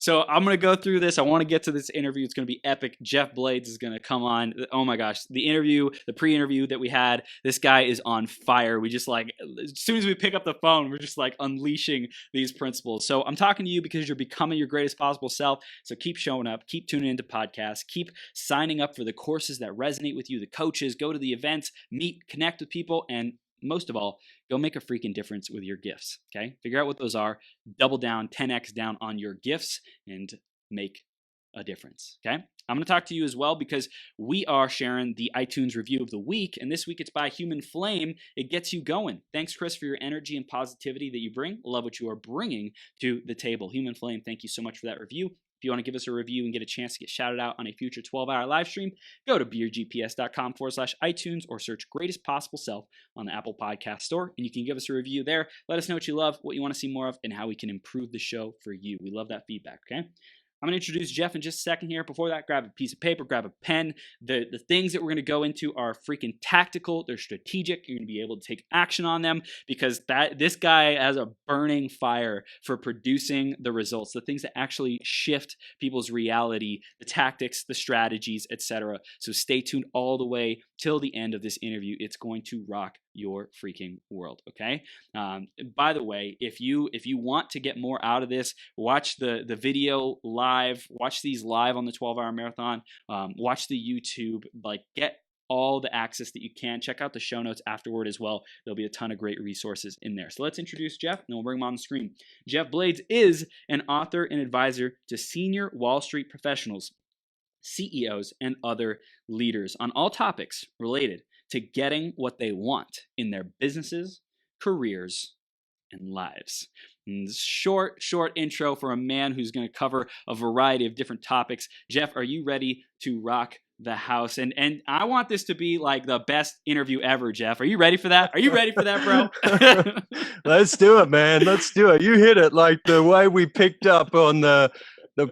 So I'm going to go through this. I want to get to this interview. It's going to be epic. Geoff Blades is going to come on. Oh my gosh. The pre-interview that we had, this guy is on fire. We just like, as soon as we pick up the phone, we're just like unleashing these principles. So I'm talking to you because you're becoming your greatest possible self. So keep showing up, keep tuning into podcasts, keep signing up for the courses that resonate with you, the coaches, go to the events, meet, connect with people, and most of all, go make a freaking difference with your gifts, okay? Figure out what those are, double down, 10x down on your gifts, and make a difference, okay? I'm going to talk to you as well because we are sharing the iTunes review of the week, and this week it's by Human Flame. It gets you going. Thanks, Chris, for your energy and positivity that you bring. Love what you are bringing to the table. Human Flame, thank you so much for that review. If you want to give us a review and get a chance to get shouted out on a future 12-hour live stream, go to beyourgps.com/iTunes or search Greatest Possible Self on the Apple Podcast Store, and you can give us a review there. Let us know what you love, what you want to see more of, and how we can improve the show for you. We love that feedback, okay? I'm going to introduce Geoff in just a second here. Before that, grab a piece of paper, grab a pen. The things that we're going to go into are freaking tactical. They're strategic. You're going to be able to take action on them because this guy has a burning fire for producing the results, the things that actually shift people's reality, the tactics, the strategies, etc. So stay tuned all the way till the end of this interview. It's going to rock your freaking world, okay? By the way, if you want to get more out of this, watch the video live, watch these live on the 12-hour marathon, watch the YouTube, like get all the access that you can. Check out the show notes afterward as well. There'll be a ton of great resources in there. So let's introduce Geoff, and we'll bring him on the screen. Geoff Blades is an author and advisor to senior Wall Street professionals, CEOs, and other leaders on all topics related to getting what they want in their businesses, careers, and lives. And short intro for a man who's going to cover a variety of different topics. Geoff, are you ready to rock the house? And I want this to be like the best interview ever, Geoff. Are you ready for that? Are you ready for that, bro? Let's do it, man. Let's do it. You hit it like the way we picked up on the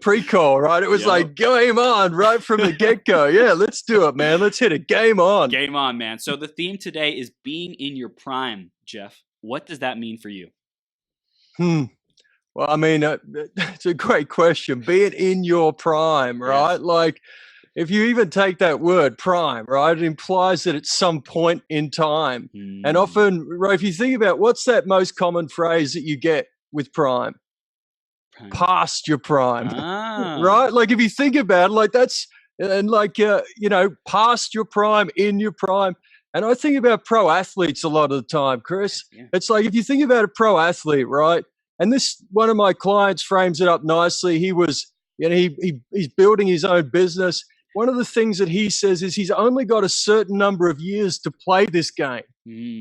pre-call, right? It was like game on right from the get-go. Yeah, let's do it, man. Let's hit it. Game on. Game on, man. So the theme today is being in your prime, Geoff. What does that mean for you? Well, I mean, it's a great question. Being in your prime, right? Yes. Like, if you even take that word prime, right, it implies that it's some point in time. And often, right, if you think about what's that most common phrase that you get with prime? Past your prime, right? Like if you think about it, like that's, and like, past your prime, in your prime. And I think about pro athletes a lot of the time, Chris. Yeah. It's like, if you think about a pro athlete, right? And this, one of my clients frames it up nicely. He was, he's building his own business. One of the things that he says is he's only got a certain number of years to play this game,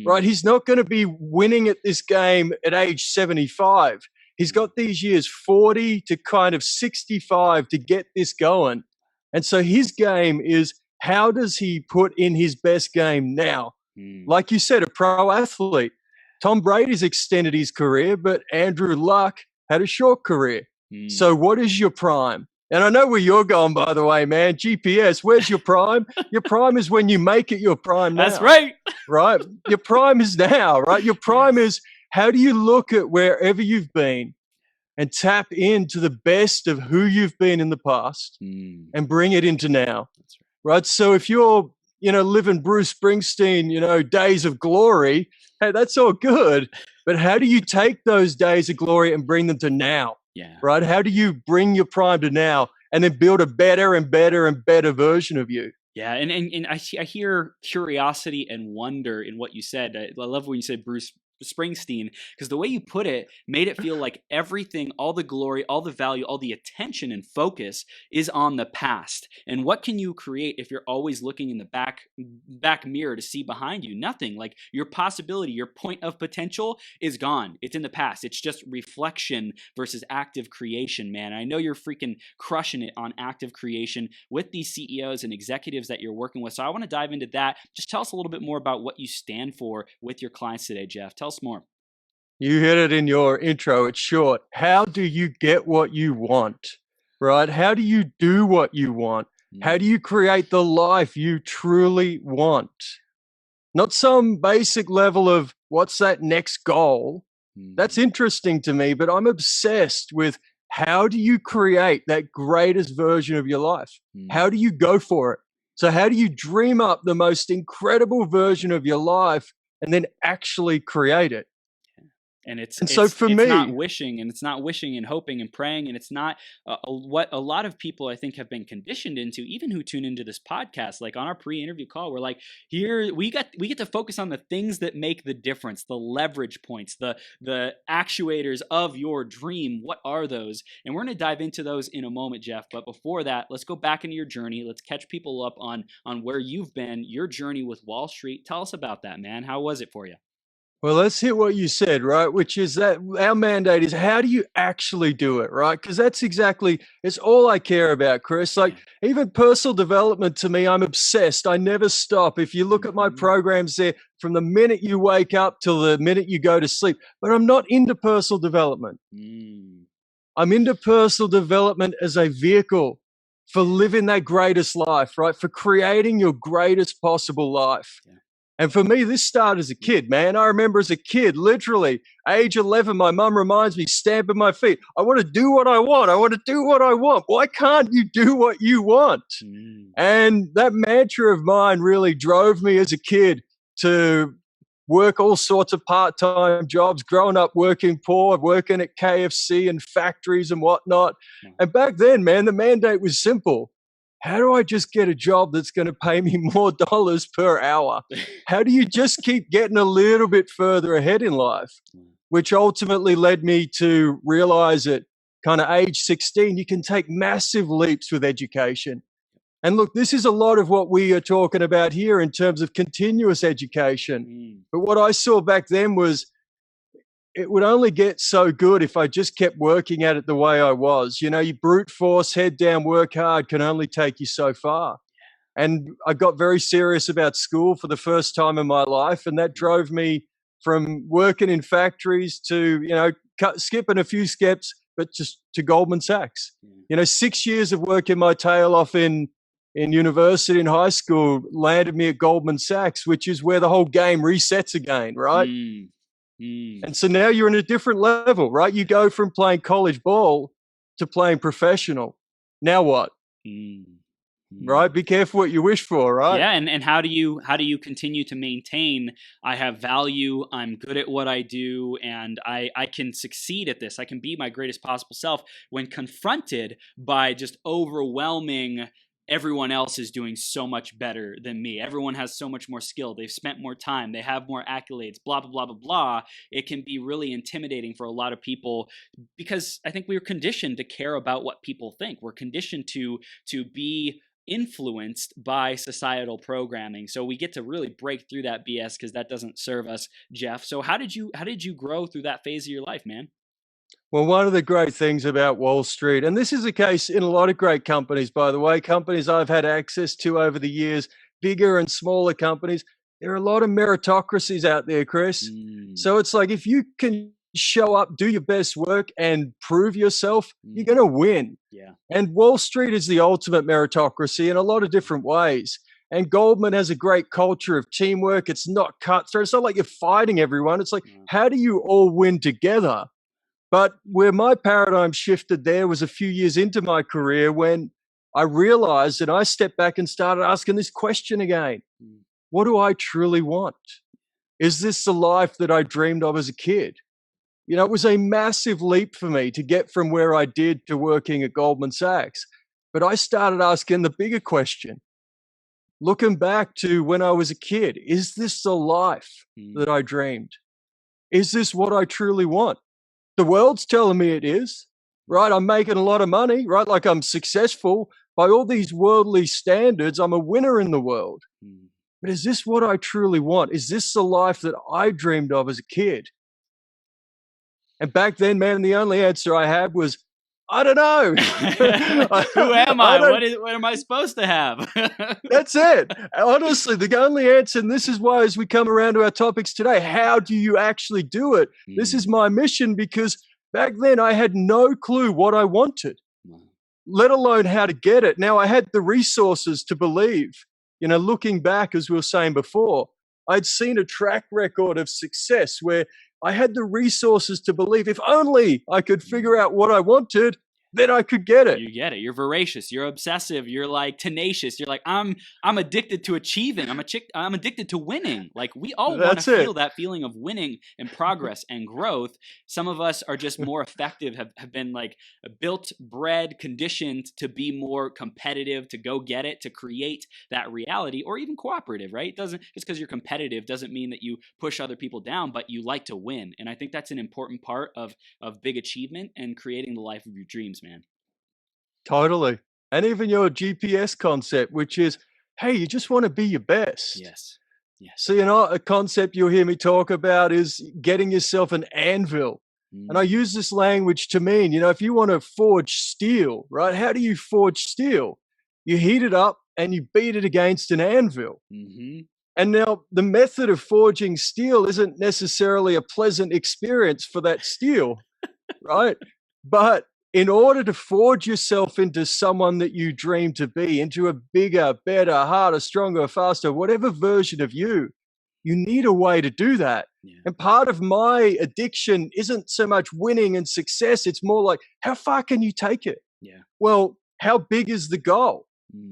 right? He's not going to be winning at this game at age 75. He's got these years 40 to kind of 65 to get this going. And so his game is, how does he put in his best game now? Like you said, a pro athlete. Tom Brady's extended his career, but Andrew Luck had a short career. So what is your prime? And I know where you're going, by the way, man. GPS, where's your prime? Your prime is when you make it your prime now. That's right. Right? Your prime is now, right? Your prime is, how do you look at wherever you've been and tap into the best of who you've been in the past and bring it into now? That's right. So if you're, living Bruce Springsteen, days of glory, hey, that's all good. But how do you take those days of glory and bring them to now? Yeah. Right? How do you bring your prime to now and then build a better and better and better version of you? Yeah, and I hear curiosity and wonder in what you said. I love when you said Bruce Springsteen, because the way you put it made it feel like everything, all the glory, all the value, all the attention and focus is on the past. And what can you create if you're always looking in the back mirror to see behind you? Nothing. Like your possibility, your point of potential is gone. It's in the past. It's just reflection versus active creation, man. I know you're freaking crushing it on active creation with these CEOs and executives that you're working with. So I want to dive into that. Just tell us a little bit more about what you stand for with your clients today, Geoff. Tell us more. You hit it in your intro. It's short. How do you get what you want, right? How do you do what you want? How do you create the life you truly want? Not some basic level of what's that next goal. That's interesting to me, but I'm obsessed with how do you create that greatest version of your life? How do you go for it? So how do you dream up the most incredible version of your life and then actually create it? And it's And so for it's me, not wishing, and it's not wishing and hoping and praying, and it's not what a lot of people I think have been conditioned into, even who tune into this podcast. Like on our pre-interview call, we're like, here we get to focus on the things that make the difference, the leverage points, the actuators of your dream. What are those? And we're going to dive into those in a moment, Geoff. But before that, let's go back into your journey. Let's catch people up on where you've been, your journey with Wall Street. Tell us about that, man. How was it for you? well, let's hit what you said, right? Which is that our mandate is how do you actually do it, right? Because that's exactly, it's all I care about, Chris. Like even personal development to me, I'm obsessed. I never stop. If you look at my programs there, from the minute you wake up till the minute you go to sleep, but I'm not into personal development. I'm into personal development as a vehicle for living that greatest life, right? For creating your greatest possible life. And for me, this started as a kid, man. I remember as a kid, literally, age 11, my mum reminds me, stamping my feet. I want to do what I want. I want to do what I want. Why can't you do what you want? And that mantra of mine really drove me as a kid to work all sorts of part-time jobs, growing up working poor, working at KFC and factories and whatnot. And back then, man, the mandate was simple. How do I just get a job that's going to pay me more dollars per hour? How do you just keep getting a little bit further ahead in life? Which ultimately led me to realize at kind of age 16, you can take massive leaps with education. And look, this is a lot of what we are talking about here in terms of continuous education. But what I saw back then was it would only get so good if I just kept working at it the way I was. You know, you brute force, head down, work hard can only take you so far. And I got very serious about school for the first time in my life. And that drove me from working in factories to, you know, skipping a few steps, but just to Goldman Sachs. You know, 6 years of working my tail off in university and high school landed me at Goldman Sachs, which is where the whole game resets again, right? And so now you're in a different level, right? You go from playing college ball to playing professional. Now what? Right? Be careful what you wish for, right? Yeah, and how do you continue to maintain, I have value, I'm good at what I do, and I can succeed at this. I can be my greatest possible self when confronted by just overwhelming everyone else is doing so much better than me. Everyone has so much more skill. They've spent more time. They have more accolades, blah, blah, blah, blah, blah. It can be really intimidating for a lot of people because I think we were conditioned to care about what people think. We're conditioned to be influenced by societal programming. So we get to really break through that BS because that doesn't serve us, Geoff. So how did you grow through that phase of your life, man? Well, one of the great things about Wall Street, and this is the case in a lot of great companies, by the way, companies I've had access to over the years, bigger and smaller companies, there are a lot of meritocracies out there, Chris. So it's like if you can show up, do your best work, and prove yourself, you're going to win. And Wall Street is the ultimate meritocracy in a lot of different ways. And Goldman has a great culture of teamwork. It's not cutthroat. It's not like you're fighting everyone. It's like, how do you all win together? But where my paradigm shifted there was a few years into my career when I realized that I stepped back and started asking this question again. What do I truly want? Is this the life that I dreamed of as a kid? You know, it was a massive leap for me to get from where I did to working at Goldman Sachs. But I started asking the bigger question. Looking back to when I was a kid, is this the life that I dreamed? Is this what I truly want? The world's telling me it is, right? I'm making a lot of money, right? Like I'm successful by all these worldly standards. I'm a winner in the world. But is this what I truly want? Is this the life that I dreamed of as a kid? And back then, man, the only answer I had was, I don't know. Who am I? What am I supposed to have? That's it. Honestly, the only answer, and this is why as we come around to our topics today, how do you actually do it? This is my mission because back then I had no clue what I wanted, let alone how to get it. Now I had the resources to believe. You know, looking back, as we were saying before, I'd seen a track record of success where I had the resources to believe if only I could figure out what I wanted, then I could get it. You get it. You're voracious. You're obsessive. You're like tenacious. You're like, I'm addicted to achieving. I'm addicted to winning. Like we all want to feel that feeling of winning and progress and growth. Some of us are just more effective, have been like built, bred, conditioned to be more competitive, to go get it, to create that reality, or even cooperative, right? It doesn't, just because you're competitive doesn't mean that you push other people down, but you like to win. And I think that's an important part of big achievement and creating the life of your dreams, man. Totally. And even your GPS concept, which is, hey, you just want to be your best. Yes. Yes. So, a concept you'll hear me talk about is getting yourself an anvil. And I use this language to mean, if you want to forge steel, right? How do you forge steel? You heat it up and you beat it against an anvil. Mm-hmm. And now the method of forging steel isn't necessarily a pleasant experience for that steel, right? But in order to forge yourself into someone that you dream to be, into a bigger, better, harder, stronger, faster, whatever version of you, you need a way to do that. Yeah. And part of my addiction isn't so much winning and success. It's more like, how far can you take it? Yeah. Well, how big is the goal?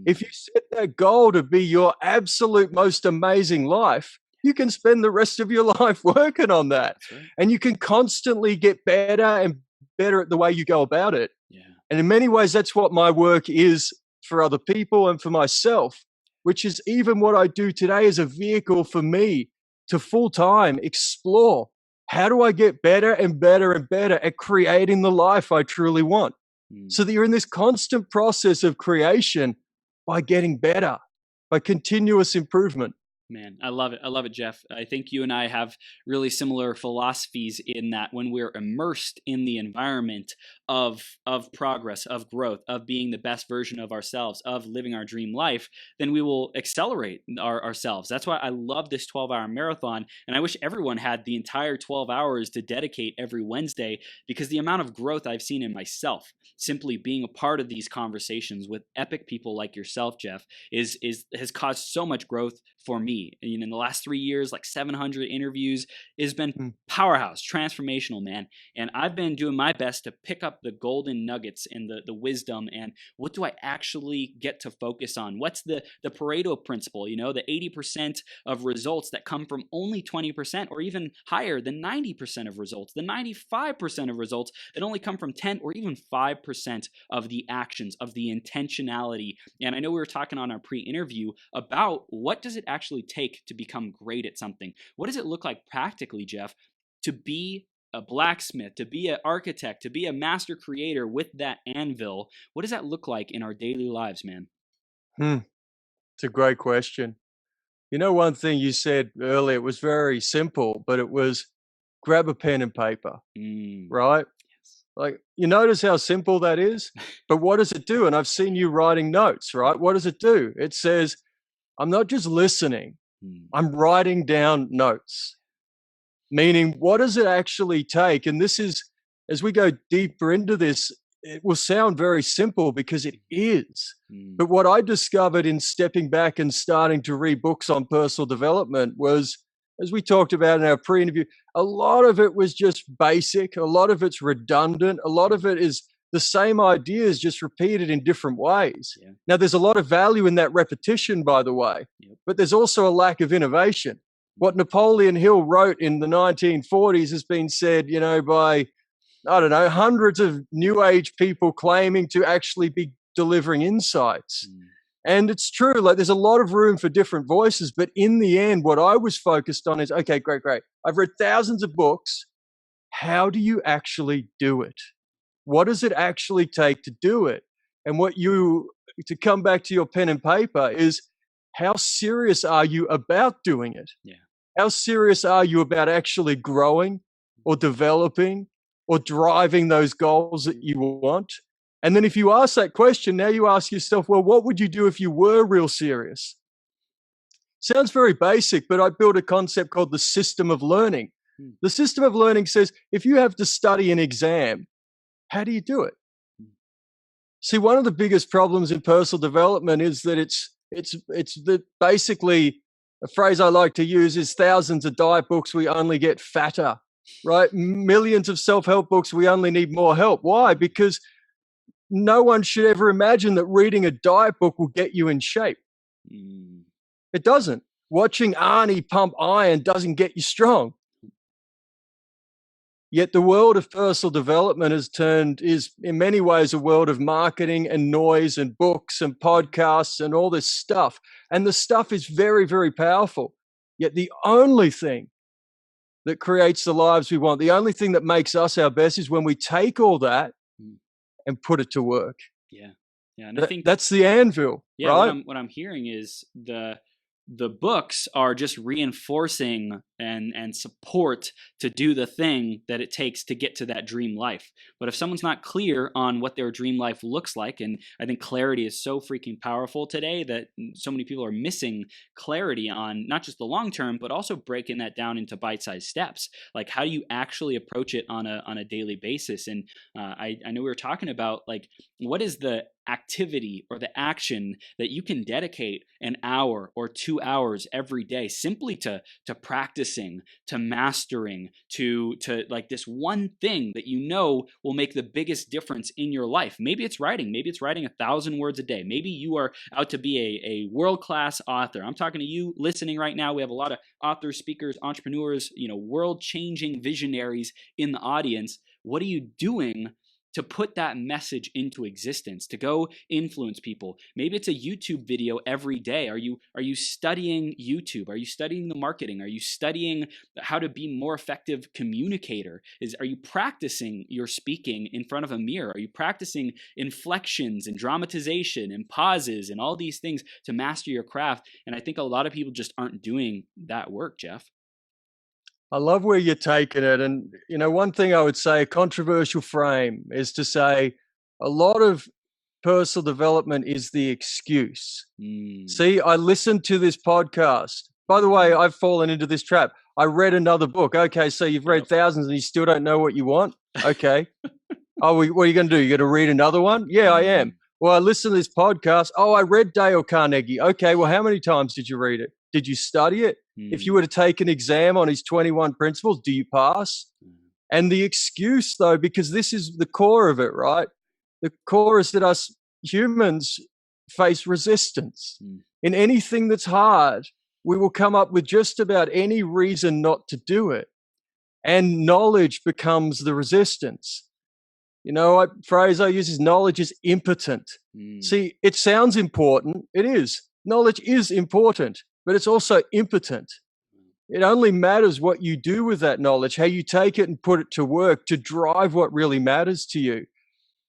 If you set that goal to be your absolute most amazing life, you can spend the rest of your life working on that. Right. And you can constantly get better and better at the way you go about it. Yeah. And in many ways, that's what my work is for other people and for myself, which is even what I do today as a vehicle for me to full-time explore. How do I get better and better and better at creating the life I truly want? So that you're in this constant process of creation by getting better, by continuous improvement. Man, I love it. I love it, Geoff. I think you and I have really similar philosophies in that when we're immersed in the environment of progress, of growth, of being the best version of ourselves, of living our dream life, then we will accelerate ourselves. That's why I love this 12-hour marathon. And I wish everyone had the entire 12 hours to dedicate every Wednesday, because the amount of growth I've seen in myself, simply being a part of these conversations with epic people like yourself, Geoff, has caused so much growth for me. And in the last 3 years, like 700 interviews, has been powerhouse, transformational, man. And I've been doing my best to pick up the golden nuggets and the wisdom, and what do I actually get to focus on? What's the Pareto principle, the 80% of results that come from only 20%, or even higher, the 90% of results, the 95% of results that only come from 10 or even 5% of the actions, of the intentionality. And I know we were talking on our pre-interview about what does it actually take to become great at something? What does it look like practically, Geoff, to be a blacksmith, to be an architect, to be a master creator with that anvil? What does that look like in our daily lives, man? It's a great question. One thing you said earlier, it was very simple, but it was grab a pen and paper, right? Yes. Like, you notice how simple that is, but what does it do? And I've seen you writing notes, right? What does it do? It says, I'm not just listening, I'm writing down notes. Meaning, what does it actually take? And this is, as we go deeper into this, it will sound very simple because it is. But what I discovered in stepping back and starting to read books on personal development was, as we talked about in our pre-interview, a lot of it was just basic. A lot of it's redundant. A lot of it is the same ideas just repeated in different ways. Yeah. Now, there's a lot of value in that repetition, by the way, but there's also a lack of innovation. What Napoleon Hill wrote in the 1940s has been said, by, hundreds of new age people claiming to actually be delivering insights. And it's true, like there's a lot of room for different voices, but in the end, what I was focused on is, okay, great. I've read thousands of books. How do you actually do it? What does it actually take to do it? And to come back to your pen and paper, is how serious are you about doing it? Yeah. How serious are you about actually growing or developing or driving those goals that you want? And then if you ask that question, now you ask yourself, well, what would you do if you were real serious? Sounds very basic, but I built a concept called the system of learning. The system of learning says, if you have to study an exam, how do you do it? See, one of the biggest problems in personal development is that it's basically, a phrase I like to use is, thousands of diet books, we only get fatter, right? Millions of self-help books, we only need more help. Why? Because no one should ever imagine that reading a diet book will get you in shape. It doesn't. Watching Arnie pump iron doesn't get you strong. Yet the world of personal development is in many ways a world of marketing and noise and books and podcasts and all this stuff. And the stuff is very, very powerful. Yet the only thing that creates the lives we want, the only thing that makes us our best is when we take all that and put it to work. Yeah. Yeah. And I think that's the anvil, right? What I'm hearing is the books are just reinforcing and support to do the thing that it takes to get to that dream life. But if someone's not clear on what their dream life looks like, and I think clarity is so freaking powerful today that so many people are missing clarity on not just the long term, but also breaking that down into bite-sized steps. Like, how do you actually approach it on a daily basis? And I know we were talking about, like, what is the activity or the action that you can dedicate an hour or 2 hours every day simply to practicing, to mastering, to like this one thing that you know will make the biggest difference in your life. Maybe it's writing. Maybe it's writing 1,000 words a day. Maybe you are out to be a world-class author. I'm talking to you listening right now. We have a lot of authors, speakers, entrepreneurs, world-changing visionaries in the audience. What are you doing to put that message into existence, to go influence people? Maybe it's a YouTube video every day. Are you studying YouTube? Are you studying the marketing? Are you studying how to be more effective communicator? Are you practicing your speaking in front of a mirror? Are you practicing inflections and dramatization and pauses and all these things to master your craft? And I think a lot of people just aren't doing that work, Geoff. I love where you're taking it. And, one thing I would say, a controversial frame, is to say a lot of personal development is the excuse. See, I listened to this podcast. By the way, I've fallen into this trap. I read another book. Okay, so you've read thousands and you still don't know what you want? Okay. What are you going to do? You're going to read another one? Yeah, I am. Well, I listened to this podcast. Oh, I read Dale Carnegie. Okay, well, how many times did you read it? Did you study it? If you were to take an exam on his 21 principles, do you pass? And the excuse, though, because this is the core of it, right? The core is that us humans face resistance. In anything that's hard, we will come up with just about any reason not to do it. And knowledge becomes the resistance. A phrase I use is knowledge is impotent. See, it sounds important. It is. Knowledge is important, but it's also impotent. It only matters what you do with that knowledge, how you take it and put it to work to drive what really matters to you.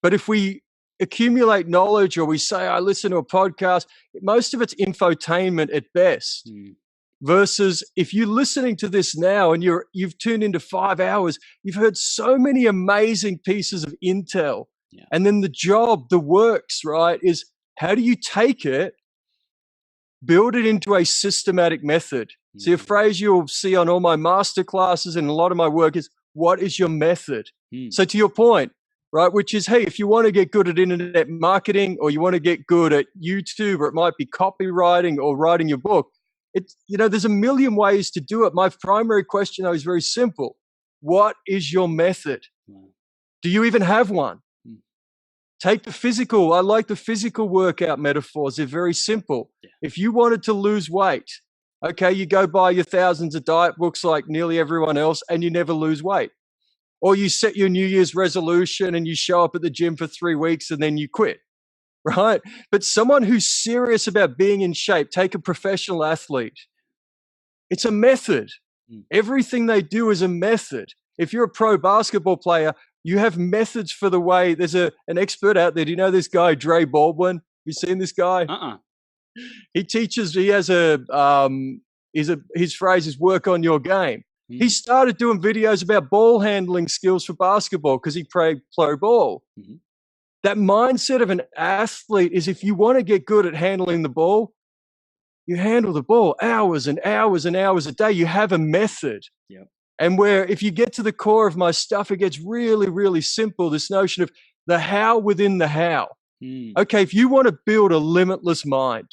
But if we accumulate knowledge, or we say, I listen to a podcast, most of it's infotainment at best. Versus if you're listening to this now and you've tuned into 5 hours, you've heard so many amazing pieces of intel. And then the works, right, is how do you take it, build it into a systematic method? See, a phrase you'll see on all my master classes and a lot of my work is, what is your method? So to your point, right, which is, hey, if you want to get good at internet marketing, or you want to get good at YouTube, or it might be copywriting or writing your book, there's a million ways to do it. My primary question, though, is very simple. What is your method? Do you even have one? Take the physical. I like the physical workout metaphors. They're very simple. If you wanted to lose weight, okay, you go buy your thousands of diet books like nearly everyone else, and you never lose weight. Or you set your New Year's resolution and you show up at the gym for 3 weeks and then you quit. Right? But someone who's serious about being in shape, take a professional athlete. It's a method. Everything they do is a method. If you're a pro basketball player, you have methods for the way. There's an expert out there. Do you know this guy, DreBaldwin? Have you seen this guy? He teaches, he has his phrase is work on your game. He started doing videos about ball handling skills for basketball because he played pro ball. That mindset of an athlete is, if you want to get good at handling the ball, you handle the ball hours and hours and hours a day. You have a method. And where if you get to the core of my stuff, it gets really, really simple. This notion of the how within the how. Okay, if you want to build a limitless mind,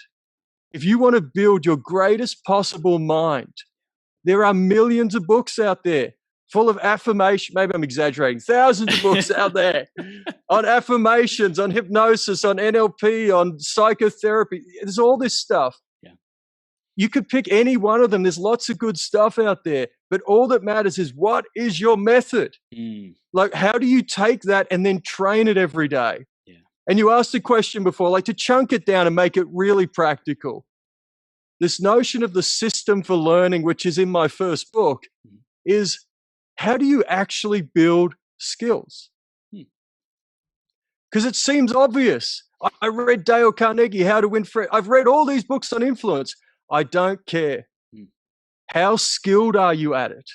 if you want to build your greatest possible mind, there are millions of books out there. full of affirmation. Maybe I'm exaggerating. Thousands of books out there on affirmations, on hypnosis, on NLP, on psychotherapy. There's all this stuff. Yeah. You could pick any one of them. There's lots of good stuff out there. But all that matters is, what is your method? Like, how do you take that and then train it every day? Yeah. And you asked a question before, like, to chunk it down and make it really practical. This notion of the system for learning, which is in my first book, is how do you actually build skills? Because it seems obvious. I read Dale Carnegie, How to Win Friends. I've read all these books on influence. I don't care. How skilled are you at it?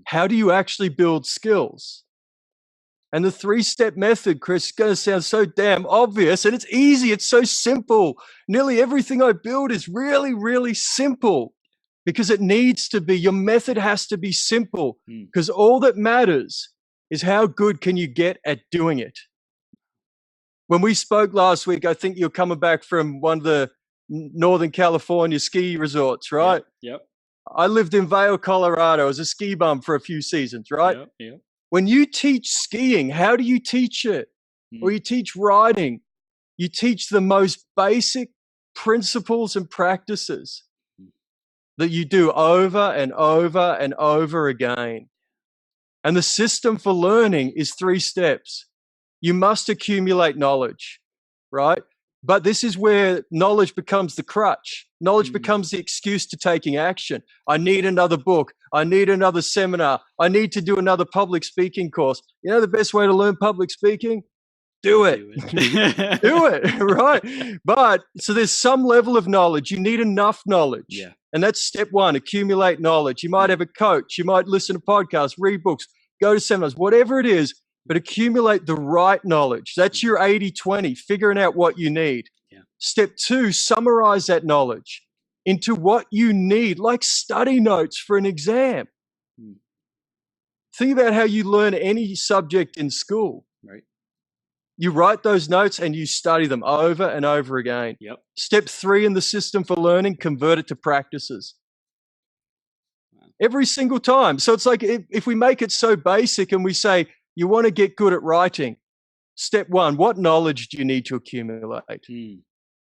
How do you actually build skills? And the 3-step method, Chris, is going to sound so damn obvious, and it's easy. It's so simple. Nearly everything I build is really, really simple because it needs to be. Your method has to be simple because all that matters is how good can you get at doing it. When we spoke last week, I think you're coming back from one of the Northern California ski resorts, right? Yep. I lived in Vail, Colorado as a ski bum for a few seasons, right? Yep. When you teach skiing, how do you teach it? Or you teach riding, you teach the most basic principles and practices that you do over and over and over again. And the system for learning is 3 steps. You must accumulate knowledge, right? But this is where knowledge becomes the crutch. Knowledge becomes the excuse to taking action. I need another book. I need another seminar. I need to do another public speaking course. You know the best way to learn public speaking? Do it. Do it, right? But so there's some level of knowledge. You need enough knowledge. Yeah. And that's step 1, accumulate knowledge. You might have a coach. You might listen to podcasts, read books, go to seminars, whatever it is. But accumulate the right knowledge. That's your 80-20, figuring out what you need. Yeah. Step 2, summarize that knowledge into what you need, like study notes for an exam. Think about how you learn any subject in school. Right. You write those notes and you study them over and over again. Yep. Step 3 in the system for learning, convert it to practices. Every single time. So it's like if we make it so basic and we say, you want to get good at writing. Step 1, what knowledge do you need to accumulate?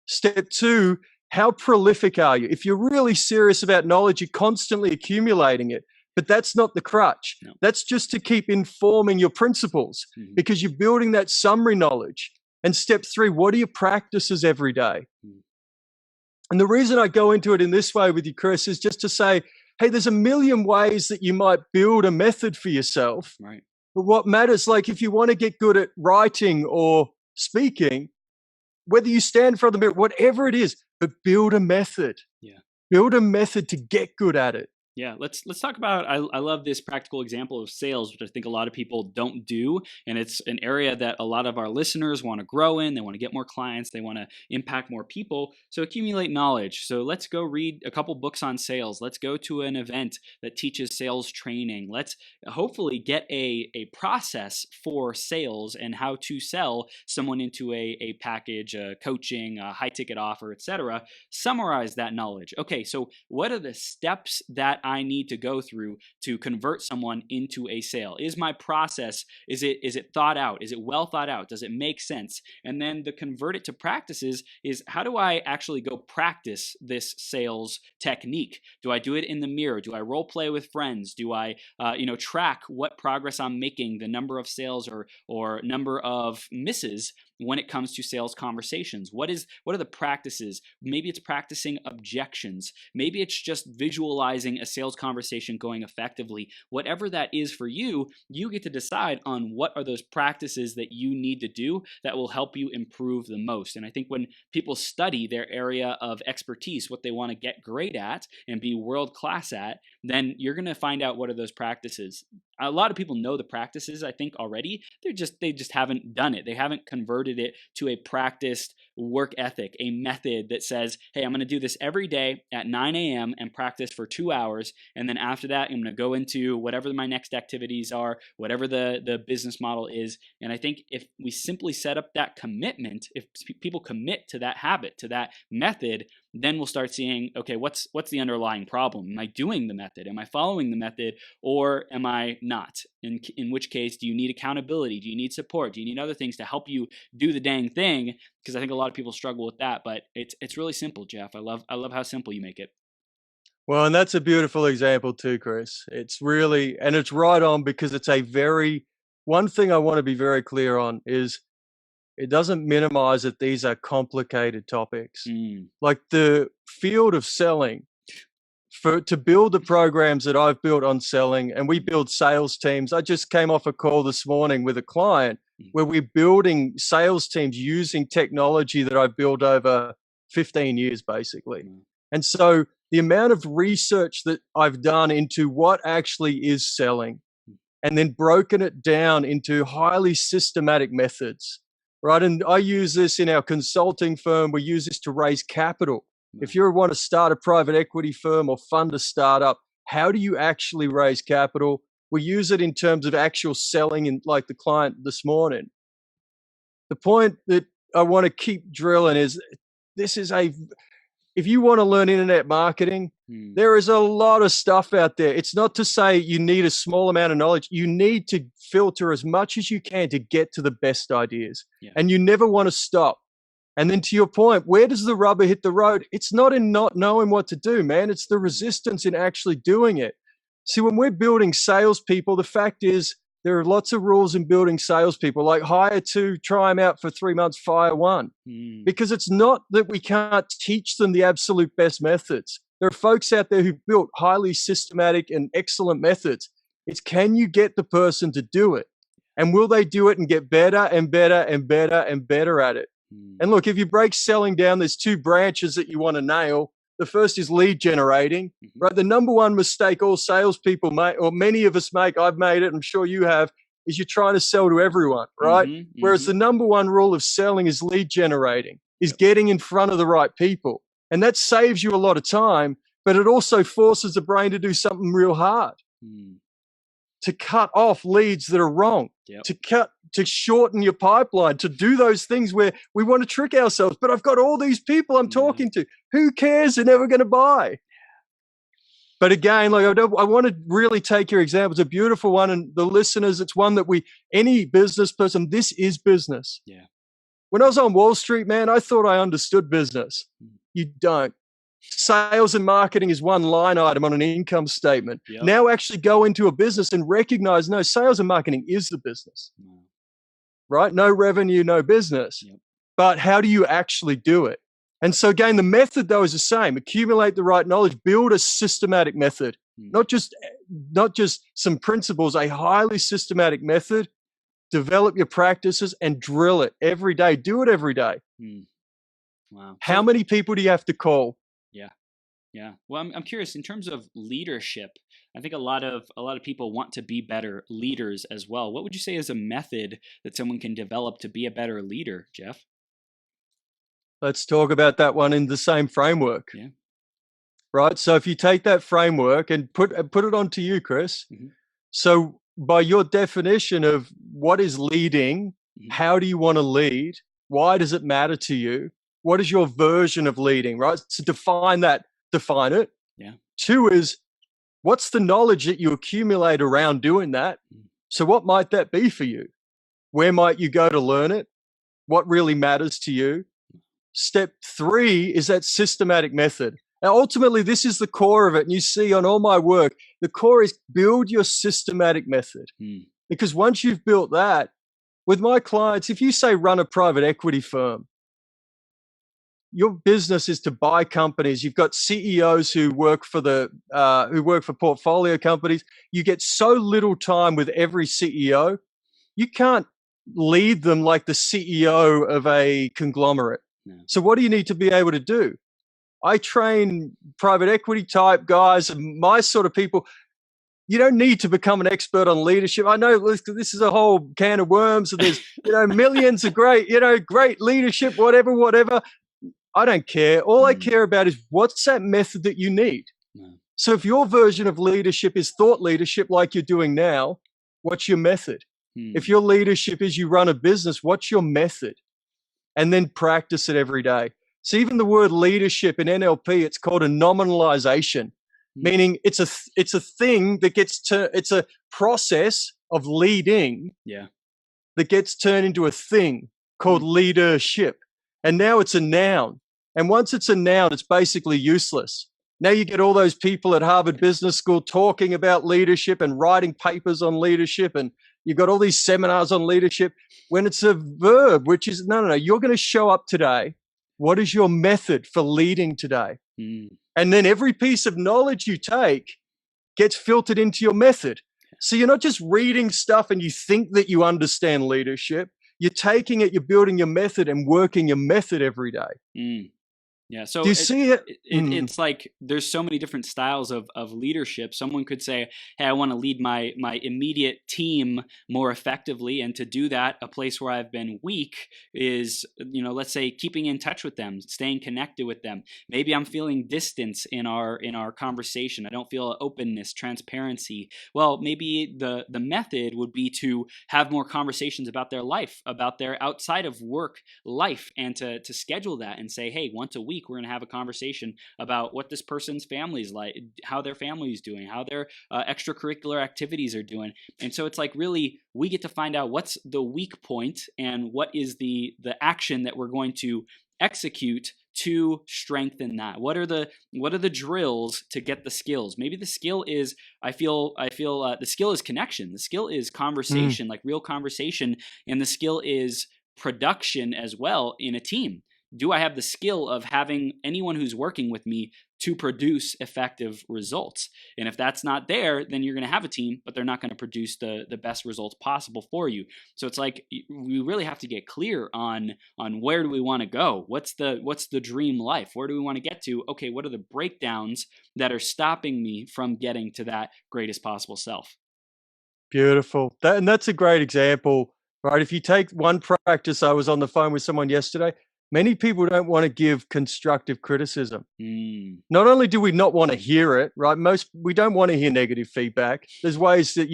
Step 2, how prolific are you? If you're really serious about knowledge, you're constantly accumulating it. But that's not the crutch. No. That's just to keep informing your principles because you're building that summary knowledge. And step 3, what are your practices every day? And the reason I go into it in this way with you, Chris, is just to say, hey, there's a million ways that you might build a method for yourself. Right. But what matters, like if you want to get good at writing or speaking, whether you stand in front of the mirror, whatever it is, but build a method. Yeah. Build a method to get good at it. Yeah, let's talk about, I love this practical example of sales, which I think a lot of people don't do. And it's an area that a lot of our listeners want to grow in. They want to get more clients. They want to impact more people. So accumulate knowledge. So let's go read a couple books on sales. Let's go to an event that teaches sales training. Let's hopefully get a process for sales and how to sell someone into a package, a coaching, a high ticket offer, etc. Summarize that knowledge. Okay, so what are the steps that I need to go through to convert someone into a sale? Is my process, is it thought out? Is it well thought out? Does it make sense? And then the convert it to practices is, how do I actually go practice this sales technique? Do I do it in the mirror? Do I role play with friends? Do I track what progress I'm making, the number of sales or number of misses when it comes to sales conversations? What are the practices? Maybe it's practicing objections. Maybe it's just visualizing a sales conversation going effectively. Whatever that is for you, you get to decide on what are those practices that you need to do that will help you improve the most. And I think when people study their area of expertise, what they want to get great at and be world class at, then you're going to find out what are those practices. A lot of people know the practices, I think, already. They just haven't done it. They haven't converted it to a practiced work ethic, a method that says, hey, I'm going to do this every day at 9 a.m. and practice for 2 hours. And then after that, I'm going to go into whatever my next activities are, whatever the business model is. And I think if we simply set up that commitment, if people commit to that habit, to that method, then we'll start seeing, okay, what's the underlying problem? Am I doing the method? Am I following the method, or am I not? In which case, do you need accountability? Do you need support? Do you need other things to help you do the dang thing? Because I think a lot of people struggle with that, but it's really simple, Geoff. I love how simple you make it. Well, and that's a beautiful example too, Chris. It's really, and it's right on, because it's one thing I want to be very clear on is it doesn't minimize that these are complicated topics. Like the field of selling, to build the programs that I've built on selling, and we build sales teams. I just came off a call this morning with a client where we're building sales teams using technology that I've built over 15 years, basically. And so the amount of research that I've done into what actually is selling, and then broken it down into highly systematic methods, right? And I use this in our consulting firm. We use this to raise capital. If you want to start a private equity firm or fund a startup, how do you actually raise capital? We use it in terms of actual selling, in like the client this morning. The point that I want to keep drilling is if you want to learn internet marketing, there is a lot of stuff out there. It's not to say you need a small amount of knowledge. You need to filter as much as you can to get to the best ideas. And you never want to stop. And then to your point, where does the rubber hit the road? It's not in not knowing what to do, man. It's the resistance in actually doing it. See, when we're building salespeople, the fact is there are lots of rules in building salespeople, like hire 2, try them out for 3 months, fire 1. Because it's not that we can't teach them the absolute best methods. There are folks out there who built highly systematic and excellent methods. It's, can you get the person to do it? And will they do it and get better and better and better and better at it? And look, if you break selling down, there's 2 branches that you want to nail. The first is lead generating, right? The number one mistake all salespeople make, or many of us make, I've made it, I'm sure you have, is you're trying to sell to everyone, right? Whereas the number one rule of selling is lead generating, is getting in front of the right people. And that saves you a lot of time, but it also forces the brain to do something real hard. To cut off leads that are wrong, to shorten your pipeline, to do those things where we want to trick ourselves. But I've got all these people I'm talking to. Who cares? They're never going to buy. But again, like I want to really take your example. It's a beautiful one. And the listeners, it's one that any business person, this is business. When I was on Wall Street, man, I thought I understood business. You don't. Sales and marketing is one line item on an income statement. Now actually go into a business and recognize, no, sales and marketing is the business, right? No revenue, no business. But how do you actually do it? And so again, the method though is the same. Accumulate the right knowledge, build a systematic method, not just some principles, a highly systematic method. Develop your practices and drill it every day. Do it every day. Wow. How many people do you have to call? Yeah. Well, I'm curious in terms of leadership. I think a lot of people want to be better leaders as well. What would you say is a method that someone can develop to be a better leader, Geoff? Let's talk about that one in the same framework. Right. So if you take that framework and put it onto you, Chris. So by your definition of what is leading, how do you want to lead? Why does it matter to you? What is your version of leading, right? So define it. 2 is, what's the knowledge that you accumulate around doing that? So what might that be for you? Where might you go to learn it? What really matters to you? Step 3 is that systematic method. Now, ultimately, this is the core of it. And you see on all my work, the core is build your systematic method. Because once you've built that, with my clients, if you say run a private equity firm, your business is to buy companies. You've got CEOs who work for portfolio companies. You get so little time with every CEO. You can't lead them like the CEO of a conglomerate. So what do you need to be able to do? I train private equity type guys and my sort of people. You don't need to become an expert on leadership. I know this is a whole can of worms, and there's millions of great leadership, whatever. I don't care. All I care about is what's that method that you need. So if your version of leadership is thought leadership like you're doing now, what's your method? If your leadership is you run a business, what's your method? And then practice it every day. So even the word leadership in NLP, it's called a nominalization, meaning it's a thing that it's a process of leading that gets turned into a thing called leadership. And now it's a noun. And once it's a noun, it's basically useless. Now you get all those people at Harvard Business School talking about leadership and writing papers on leadership, and you've got all these seminars on leadership when it's a verb, which is, no, you're going to show up today. What is your method for leading today? And then every piece of knowledge you take gets filtered into your method. So you're not just reading stuff and you think that you understand leadership. You're taking it, you're building your method and working your method every day. Yeah. So do you see it? It's like there's so many different styles of leadership. Someone could say, hey, I want to lead my immediate team more effectively. And to do that, a place where I've been weak is, let's say keeping in touch with them, staying connected with them. Maybe I'm feeling distance in our conversation. I don't feel openness, transparency. Well, maybe the method would be to have more conversations about their life, about their outside of work life, and to schedule that and say, hey, once a week, we're going to have a conversation about what this person's family is like, how their family is doing, how their extracurricular activities are doing. And so it's like really we get to find out what's the weak point and what is the action that we're going to execute to strengthen that. What are the drills to get the skills? Maybe the skill is I feel the skill is connection. The skill is conversation, like real conversation, and the skill is production as well in a team. Do I have the skill of having anyone who's working with me to produce effective results? And if that's not there, then you're going to have a team, but they're not going to produce the best results possible for you. So it's like we really have to get clear on where do we want to go? What's the dream life? Where do we want to get to? Okay, what are the breakdowns that are stopping me from getting to that greatest possible self? Beautiful. And that's a great example, right? If you take one practice, I was on the phone with someone yesterday. Many people don't want to give constructive criticism. Not only do we not want to hear it, right? We don't want to hear negative feedback. There's ways that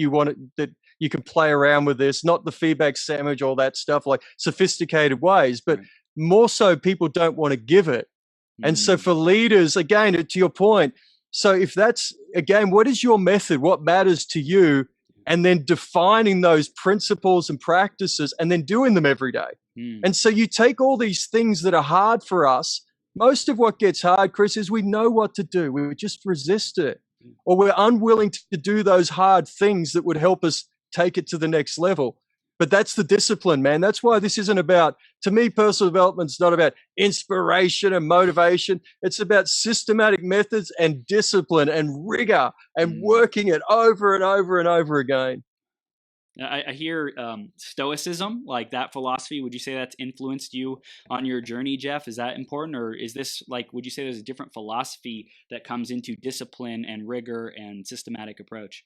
that you can play around with this, not the feedback sandwich, all that stuff, like sophisticated ways, but more so people don't want to give it. And so for leaders, again, to your point, so if that's, again, what is your method? What matters to you? And then defining those principles and practices and then doing them every day. And so you take all these things that are hard for us. Most of what gets hard, Chris, is we know what to do. We just resist it. Or we're unwilling to do those hard things that would help us take it to the next level. But that's the discipline, man. That's why this isn't about, to me, personal development's not about inspiration and motivation. It's about systematic methods and discipline and rigor and working it over and over and over again. I hear Stoicism, like that philosophy. Would you say that's influenced you on your journey, Geoff? Is that important? Or is this like, would you say there's a different philosophy that comes into discipline and rigor and systematic approach?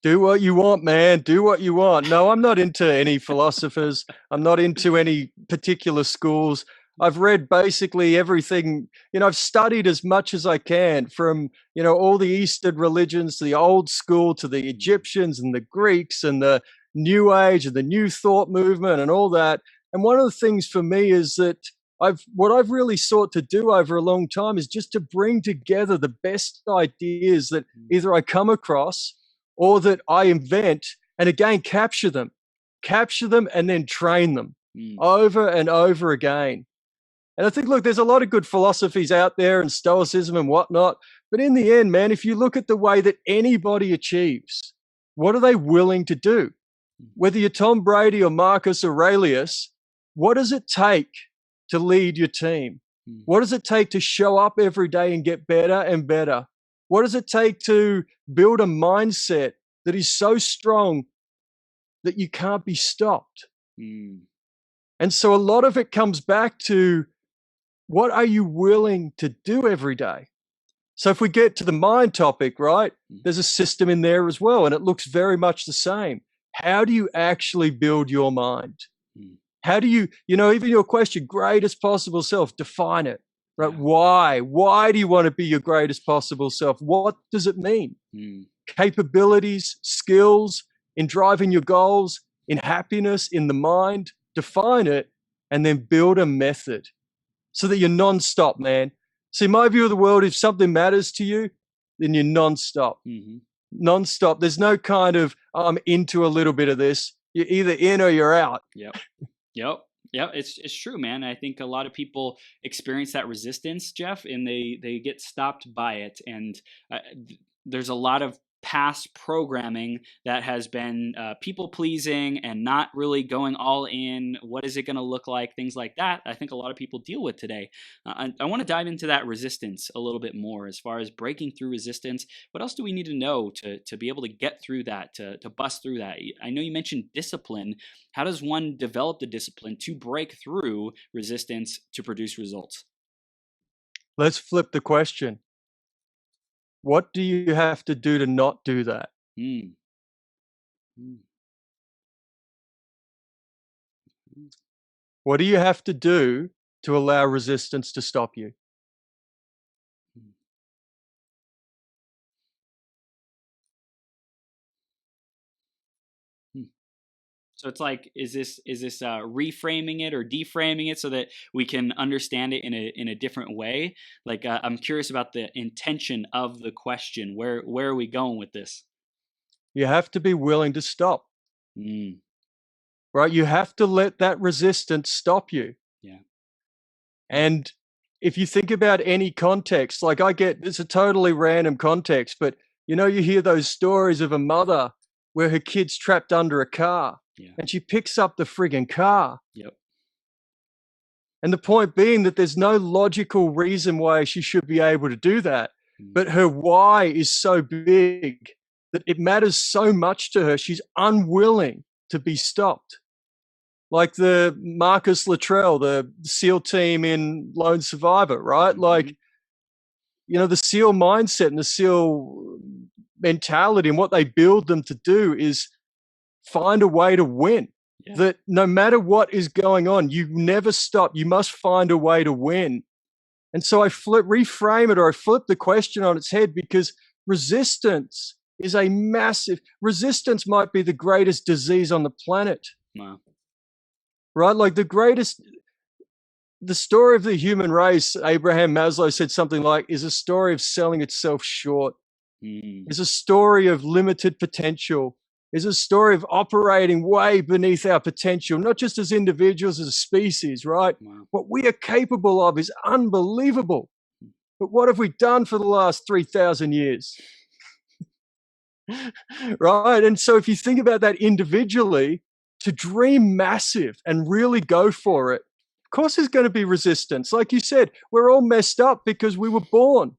Do what you want, man. Do what you want. No, I'm not into any philosophers. I'm not into any particular schools. I've read basically everything. I've studied as much as I can from, all the Eastern religions to the old school to the Egyptians and the Greeks and the New Age and the New Thought movement and all that. And one of the things for me is that what I've really sought to do over a long time is just to bring together the best ideas that either I come across or that I invent, and again, capture them and then train them over and over again. And I think, look, there's a lot of good philosophies out there and Stoicism and whatnot. But in the end, man, if you look at the way that anybody achieves, what are they willing to do? Whether you're Tom Brady or Marcus Aurelius, what does it take to lead your team? What does it take to show up every day and get better and better? What does it take to build a mindset that is so strong that you can't be stopped? And so a lot of it comes back to, what are you willing to do every day? So if we get to the mind topic, right, there's a system in there as well, and it looks very much the same. How do you actually build your mind? How do you, even your question, greatest possible self, define it, right? Yeah. Why? Why do you want to be your greatest possible self? What does it mean? Capabilities, skills in driving your goals, in happiness, in the mind, define it, and then build a method. so that you're non-stop, man. See, my view of the world, if something matters to you, then you're non-stop. Mm-hmm. Non-stop. There's no kind of, I'm into a little bit of this. You're either in or you're out. Yep. Yeah, it's true, man. I think a lot of people experience that resistance, Geoff, and they get stopped by it. And there's a lot of past programming that has been people pleasing and not really going all in. What is it going to look like? Things like that. I think a lot of people deal with today. I want to dive into that resistance a little bit more as far as breaking through resistance. What else do we need to know to be able to get through that, to bust through that? I know you mentioned discipline. How does one develop the discipline to break through resistance to produce results? Let's flip the question. What do you have to do to not do that? Mm. What do you have to do to allow resistance to stop you? So it's like, is this reframing it or deframing it so that we can understand it in a different way? Like, I'm curious about the intention of the question. Where are we going with this? You have to be willing to stop. Mm. Right? You have to let that resistance stop you. Yeah. And if you think about any context, like it's a totally random context, but you hear those stories of a mother where her kid's trapped under a car. Yeah. And she picks up the friggin' car. Yep. And the point being that there's no logical reason why she should be able to do that. But her why is so big that it matters so much to her, she's unwilling to be stopped. Like the Marcus Luttrell, the SEAL team in Lone Survivor, right? Like, the SEAL mindset and the SEAL mentality and what they build them to do is find a way to win. Yeah. That no matter what is going on, you never stop. You must find a way to win. And so I reframe it, or I flip the question on its head, because resistance is resistance might be the greatest disease on the planet. Wow. Right? Like the story of the human race, Abraham Maslow said something like, is a story of selling itself short. Is a story of limited potential. Is a story of operating way beneath our potential, not just as individuals, as a species, right? Wow. What we are capable of is unbelievable. But what have we done for the last 3,000 years? Right? And so if you think about that individually, to dream massive and really go for it, of course there's going to be resistance. Like you said, we're all messed up because we were born.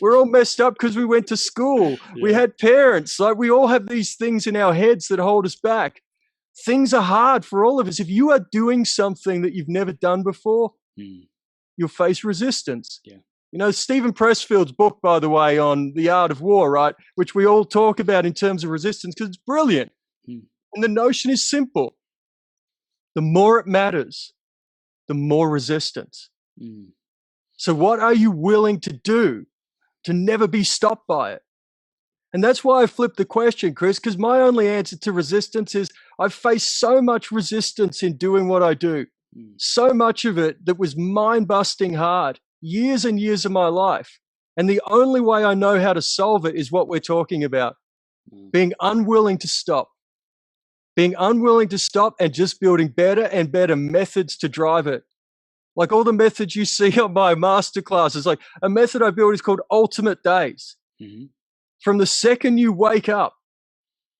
We're all messed up because we went to school. Yeah. We had parents. Like, we all have these things in our heads that hold us back. Things are hard for all of us. If you are doing something that you've never done before, you'll face resistance. Yeah. Stephen Pressfield's book, by the way, on the art of war, right, which we all talk about in terms of resistance, because it's brilliant. And the notion is simple. The more it matters, the more resistance. So what are you willing to do to never be stopped by it? And that's why I flipped the question, Chris, because my only answer to resistance is I've faced so much resistance in doing what I do, so much of it that was mind-busting hard, years and years of my life. And the only way I know how to solve it is what we're talking about, being unwilling to stop. Being unwilling to stop and just building better and better methods to drive it. Like all the methods you see on my masterclasses, like a method I built is called Ultimate Days. From the second you wake up,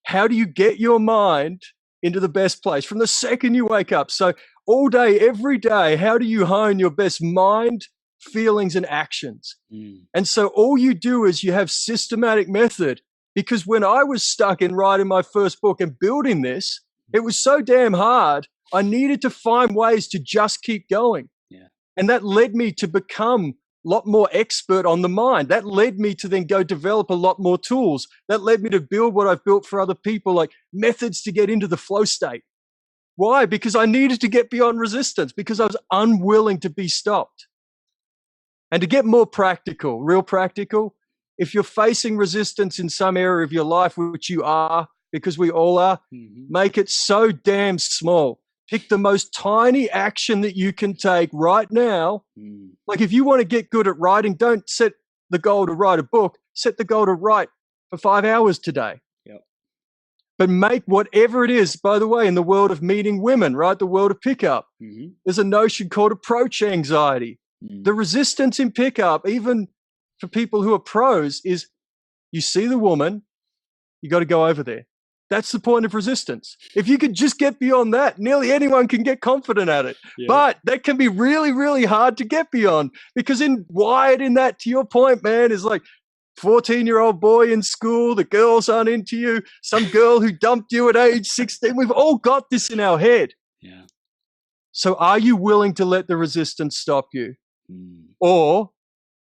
how do you get your mind into the best place? From the second you wake up. So all day, every day, how do you hone your best mind, feelings, and actions? And so all you do is you have systematic method. Because when I was stuck in writing my first book and building this, it was so damn hard. I needed to find ways to just keep going. Yeah. And that led me to become a lot more expert on the mind. That led me to then go develop a lot more tools. That led me to build what I've built for other people, like methods to get into the flow state. Why? Because I needed to get beyond resistance, because I was unwilling to be stopped. And to get more practical, real practical, if you're facing resistance in some area of your life, which you are, because we all are, make it so damn small. Pick the most tiny action that you can take right now. Like if you want to get good at writing, don't set the goal to write a book. Set the goal to write for 5 hours today. Yep. But make whatever it is, by the way, in the world of meeting women, right? The world of pickup, there's a notion called approach anxiety. The resistance in pickup, even for people who are pros, is you see the woman, you got to go over there. That's the point of resistance. If you could just get beyond that, nearly anyone can get confident at it. Yeah. But that can be really, really hard to get beyond, because wired in that, to your point, man, is like 14-year-old boy in school, the girls aren't into you, some girl who dumped you at age 16. We've all got this in our head. Yeah. So are you willing to let the resistance stop you? Or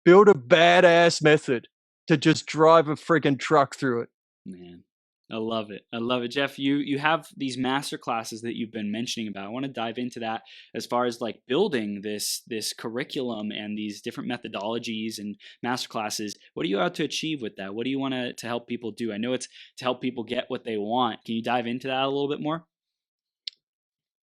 build a badass method to just drive a friggin' truck through it? Man, I love it. I love it. Geoff, you have these master classes that you've been mentioning about. I want to dive into that as far as like building this curriculum and these different methodologies and master classes. What are you out to achieve with that? What do you want to help people do? I know it's to help people get what they want. Can you dive into that a little bit more?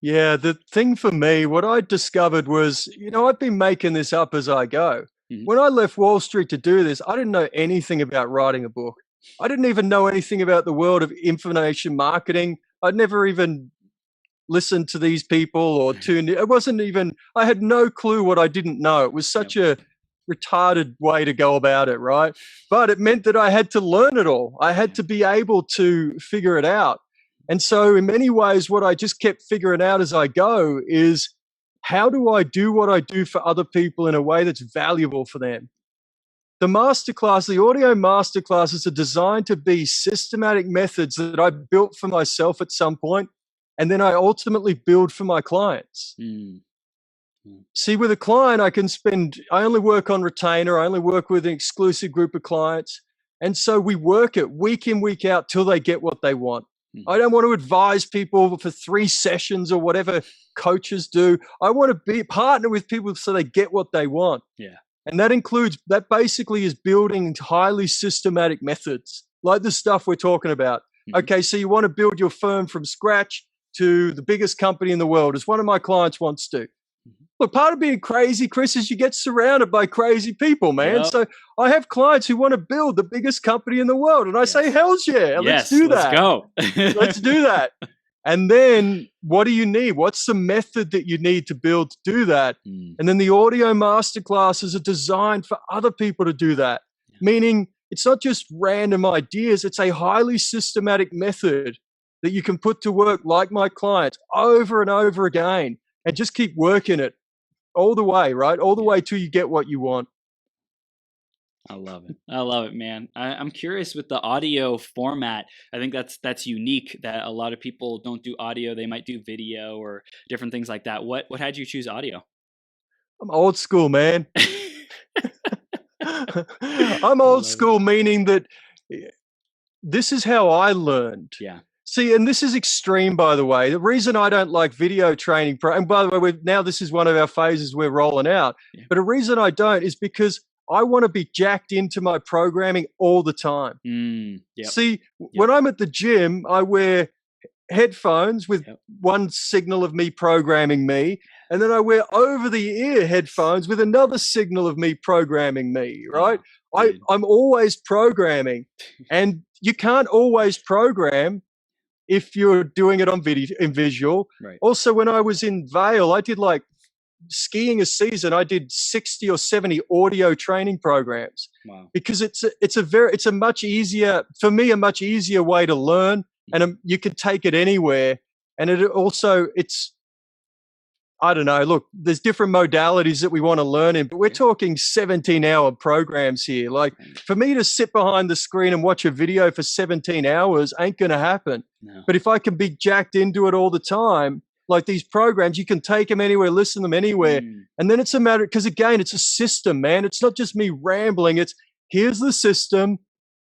Yeah, the thing for me, what I discovered was, I've been making this up as I go. When I left Wall Street to do this, I didn't know anything about writing a book. I didn't even know anything about the world of information marketing. I'd never even listened to these people or tuned in. I had no clue what I didn't know. It was such a retarded way to go about it, right? But it meant that I had to learn it all. I had to be able to figure it out. And so in many ways, what I just kept figuring out as I go is, how do I do what I do for other people in a way that's valuable for them? The masterclass, the audio masterclasses are designed to be systematic methods that I built for myself at some point, and then I ultimately build for my clients. See, with a client, I only work on retainer. I only work with an exclusive group of clients. And so we work it week in, week out till they get what they want. I don't want to advise people for 3 sessions or whatever coaches do. I want to partner with people so they get what they want. Yeah. And that basically is building highly systematic methods, like the stuff we're talking about. Okay, so you want to build your firm from scratch to the biggest company in the world, as one of my clients wants to. Look, part of being crazy, Chris, is you get surrounded by crazy people, man. Yep. So I have clients who want to build the biggest company in the world. And I say, hell's yeah, let's do that. Let's go. Let's do that. And then what do you need? What's the method that you need to build to do that? And then the audio masterclasses are designed for other people to do that. Meaning it's not just random ideas. It's a highly systematic method that you can put to work, like my clients, over and over again, and just keep working it all the way, right? All the way till you get what you want. I love it. I love it, man. I'm curious with the audio format. I think that's unique, that a lot of people don't do audio. They might do video or different things like that. What had you choose audio? I'm old school, man. I'm old school, meaning that this is how I learned. Yeah. See, and this is extreme, by the way. The reason I don't like video training, and by the way, now this is one of our phases we're rolling out, but a reason I don't is because I want to be jacked into my programming all the time. See, when I'm at the gym, I wear headphones with one signal of me programming me, and then I wear over-the-ear headphones with another signal of me programming me, right? I'm always programming, and you can't always program if you're doing it on video, in visual. Right. Also, when I was in Vail, I did like skiing a season. I did 60 or 70 audio training programs. Wow. Because it's a much easier, for me, a much easier way to learn, and you can take it anywhere. And I don't know, look, there's different modalities that we want to learn in, but we're talking 17-hour programs here. Like, for me to sit behind the screen and watch a video for 17 hours ain't going to happen. No. But if I can be jacked into it all the time, like these programs, you can take them anywhere, listen to them anywhere. And then it's a matter, because again, it's a system, man. It's not just me rambling. It's, here's the system.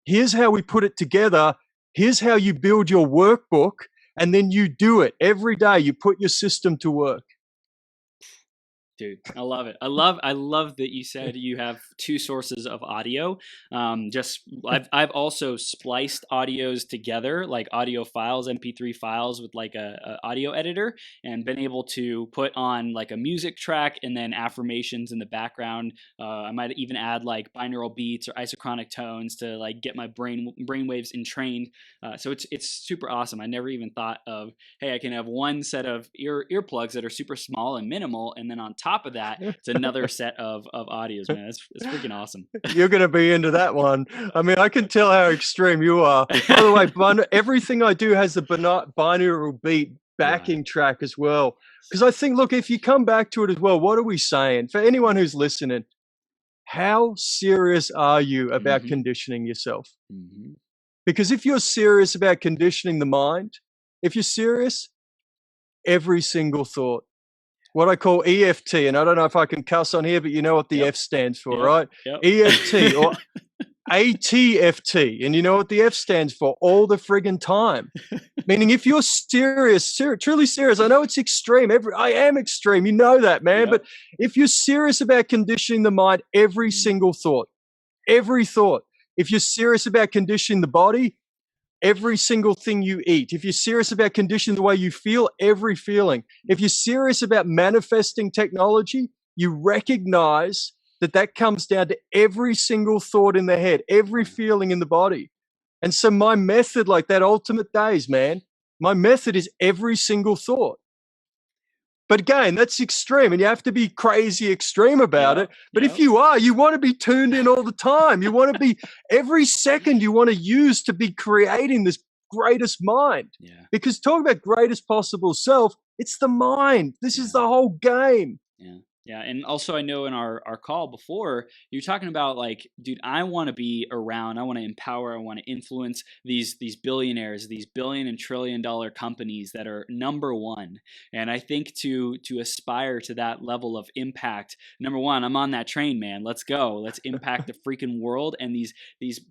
Here's how we put it together. Here's how you build your workbook. And then you do it every day. You put your system to work. Dude, I love it. I love that you said you have two sources of audio. I've also spliced audios together, like audio files, MP3 files with like a audio editor, and been able to put on like a music track and then affirmations in the background. I might even add like binaural beats or isochronic tones to like get my brain waves entrained. So it's super awesome. I never even thought of, hey, I can have one set of earplugs that are super small and minimal, and then on top of that, it's another set of audios, man. It's freaking awesome. You're going to be into that one. I mean, I can tell how extreme you are. By the way, everything I do has a binaural beat backing track as well. Because I think, look, if you come back to it as well, what are we saying? For anyone who's listening, how serious are you about conditioning yourself? Because if you're serious about conditioning the mind, if you're serious, every single thought, what I call EFT, and I don't know if I can cuss on here, but you know what the F stands for, right? EFT or ATFT, and you know what the F stands for? All the friggin' time. Meaning if you're truly serious, I know it's extreme. I am extreme, you know that, man. But if you're serious about conditioning the mind, every single thought, every thought. If you're serious about conditioning the body, every single thing you eat. If you're serious about conditioning the way you feel, every feeling. If you're serious about manifesting technology, you recognize that comes down to every single thought in the head, every feeling in the body. And so my method, like that ultimate days, man, my method is every single thought. But again, that's extreme, and you have to be crazy extreme about it. But if you are, you want to be tuned in all the time. You want to be, every second you want to use to be creating this greatest mind. Because talk about greatest possible self, it's the mind. This is the whole game. Yeah. And also I know in our call before, you're talking about like, dude, I want to be around, I want to empower, I want to influence these billionaires, these billion and trillion dollar companies that are number one. And I think to aspire to that level of impact, number one, I'm on that train, man. Let's go. Let's impact the freaking world and these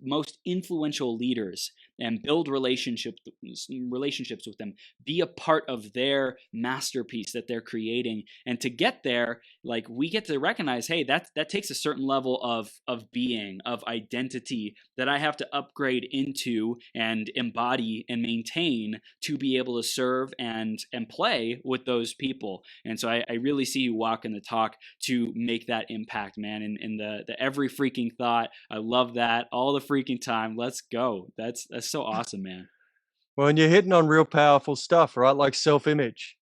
most influential leaders and build relationships with them, be a part of their masterpiece that they're creating. And to get there, like we get to recognize, hey, that takes a certain level of being, of identity that I have to upgrade into and embody and maintain to be able to serve and play with those people. And so I really see you walking the talk to make that impact, man. And the every freaking thought, I love that all the freaking time. Let's go. That's so awesome, man. Well, and you're hitting on real powerful stuff, right? Like self-image,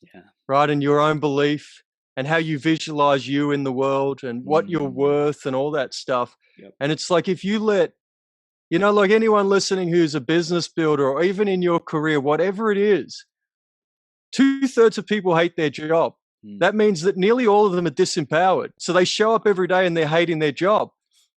right? And your own belief and how you visualize you in the world and what you're worth and all that stuff. And it's like, if you let, like anyone listening who's a business builder or even in your career, whatever it is, 2/3 of people hate their job. That means that nearly all of them are disempowered. So they show up every day and they're hating their job.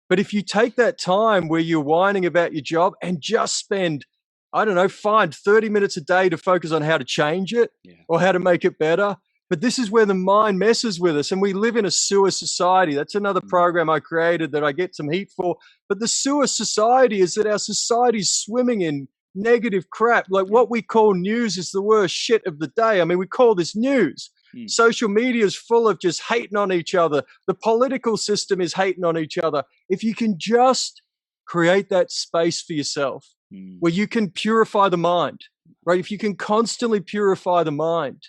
But if you take that time where you're whining about your job and just spend, I don't know, find 30 minutes a day to focus on how to change it or how to make it better. But this is where the mind messes with us. And we live in a sewer society. That's another program I created that I get some heat for. But the sewer society is that our society is swimming in negative crap. Like what we call news is the worst shit of the day. I mean, we call this news. Social media is full of just hating on each other. The political system is hating on each other. If you can just create that space for yourself where you can purify the mind, right? If you can constantly purify the mind,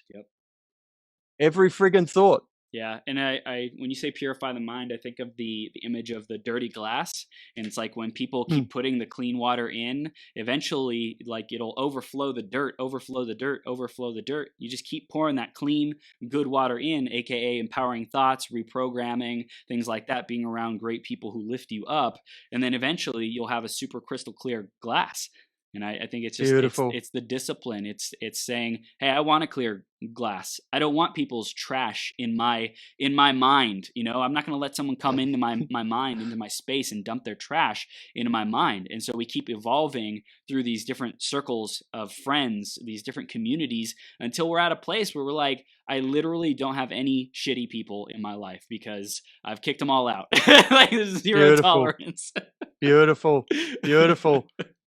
every friggin' thought. Yeah, and I when you say purify the mind, I think of the image of the dirty glass, and it's like when people keep putting the clean water in, eventually, like it'll overflow the dirt, overflow the dirt, overflow the dirt. You just keep pouring that clean, good water in, aka empowering thoughts, reprogramming, things like that, being around great people who lift you up, and then eventually you'll have a super crystal clear glass. And I think it's just it's the discipline. It's saying, hey, I want a clear glass. I don't want people's trash in my mind. I'm not going to let someone come into my mind, into my space, and dump their trash into my mind. And so we keep evolving through these different circles of friends, these different communities, until we're at a place where we're like, I literally don't have any shitty people in my life because I've kicked them all out. Like there's zero tolerance. Beautiful.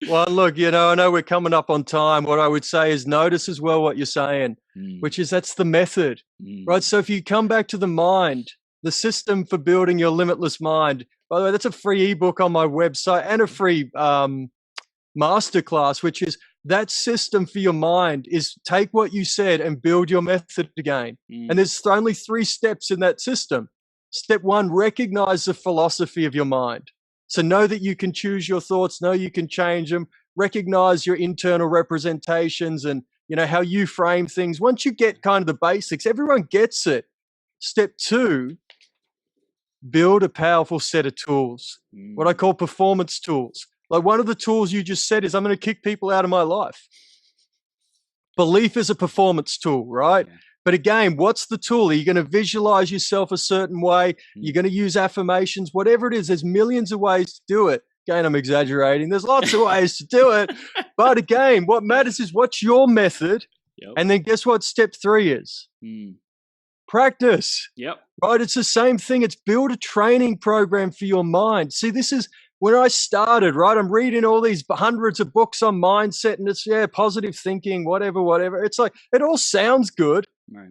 Well, look, I know we're coming up on time. What I would say is notice as well what you're saying, which is that's the method, right? So if you come back to the mind, the system for building your limitless mind, by the way, that's a free ebook on my website and a free masterclass, which is that system for your mind is take what you said and build your method again. And there's only 3 steps in that system. Step 1, recognize the philosophy of your mind. So know that you can choose your thoughts, know you can change them, recognize your internal representations and how you frame things. Once you get kind of the basics, everyone gets it. Step 2, build a powerful set of tools, what I call performance tools. Like one of the tools you just said is I'm going to kick people out of my life. Belief is a performance tool, right? Yeah. But again, what's the tool? Are you going to visualize yourself a certain way? You're going to use affirmations, whatever it is. There's millions of ways to do it. Again, I'm exaggerating. There's lots of ways to do it. But again, what matters is what's your method? Yep. And then guess what step 3 is? Practice. Yep. Right? It's the same thing. It's build a training program for your mind. See, this is when I started, right? I'm reading all these hundreds of books on mindset and it's, positive thinking, whatever. It's like, it all sounds good. Right.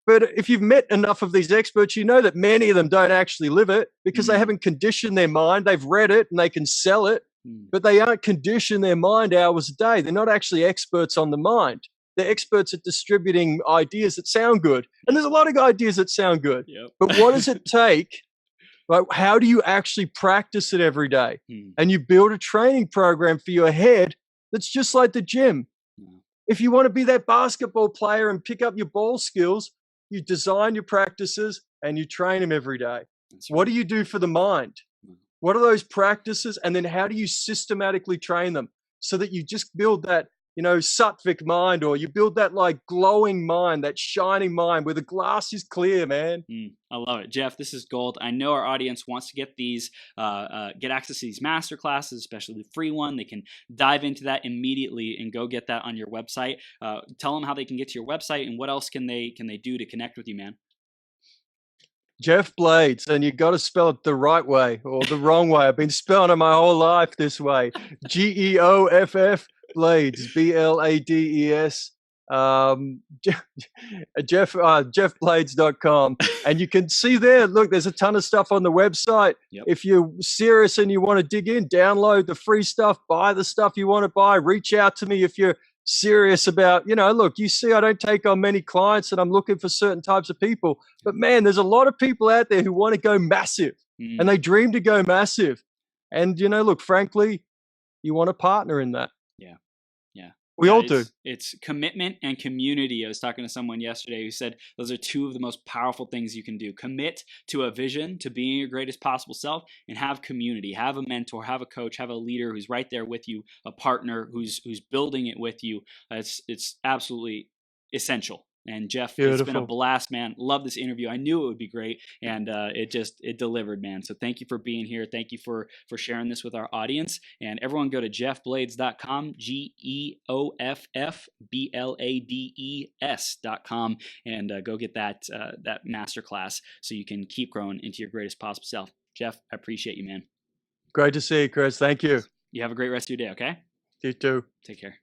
But if you've met enough of these experts, you know that many of them don't actually live it because they haven't conditioned their mind. They've read it and they can sell it, but they aren't conditioned their mind hours a day. They're not actually experts on the mind. They're experts at distributing ideas that sound good. And there's a lot of ideas that sound good. Yep. But what does it take? Right? How do you actually practice it every day? And you build a training program for your head that's just like the gym. If you want to be that basketball player and pick up your ball skills, you design your practices and you train them every day. Right. What do you do for the mind? What are those practices? And then how do you systematically train them so that you just build that, sattvic mind, or you build that like glowing mind, that shining mind where the glass is clear, man. I love it. Jeff, this is gold. I know our audience wants to get these, get access to these master classes, especially the free one. They can dive into that immediately and go get that on your website. Tell them how they can get to your website and what else can they do to connect with you, man. Geoff Blades, and you got to spell it the right way or the wrong way. I've been spelling it my whole life this way. Geoff Blades, Blades. Jeffblades.com. And you can see there, look, there's a ton of stuff on the website. Yep. If you're serious and you want to dig in, download the free stuff, buy the stuff you want to buy, reach out to me if you're serious about, look, you see, I don't take on many clients and I'm looking for certain types of people. But man, there's a lot of people out there who want to go massive and they dream to go massive. And, look, frankly, you want a partner in that. Yeah. We all do. It's commitment and community. I was talking to someone yesterday who said those are 2 of the most powerful things you can do. Commit to a vision, to being your greatest possible self, and have community. Have a mentor, have a coach, have a leader who's right there with you, a partner who's building it with you. It's absolutely essential. And Jeff, Beautiful. It's been a blast, man. Love this interview. I knew it would be great, and it delivered, man. So thank you for being here. Thank you for sharing this with our audience. And everyone go to jeffblades.com, GeoffBlades.com, and go get that masterclass so you can keep growing into your greatest possible self. Jeff, I appreciate you, man. Great to see you, Chris. Thank you. You have a great rest of your day, okay? You too. Take care.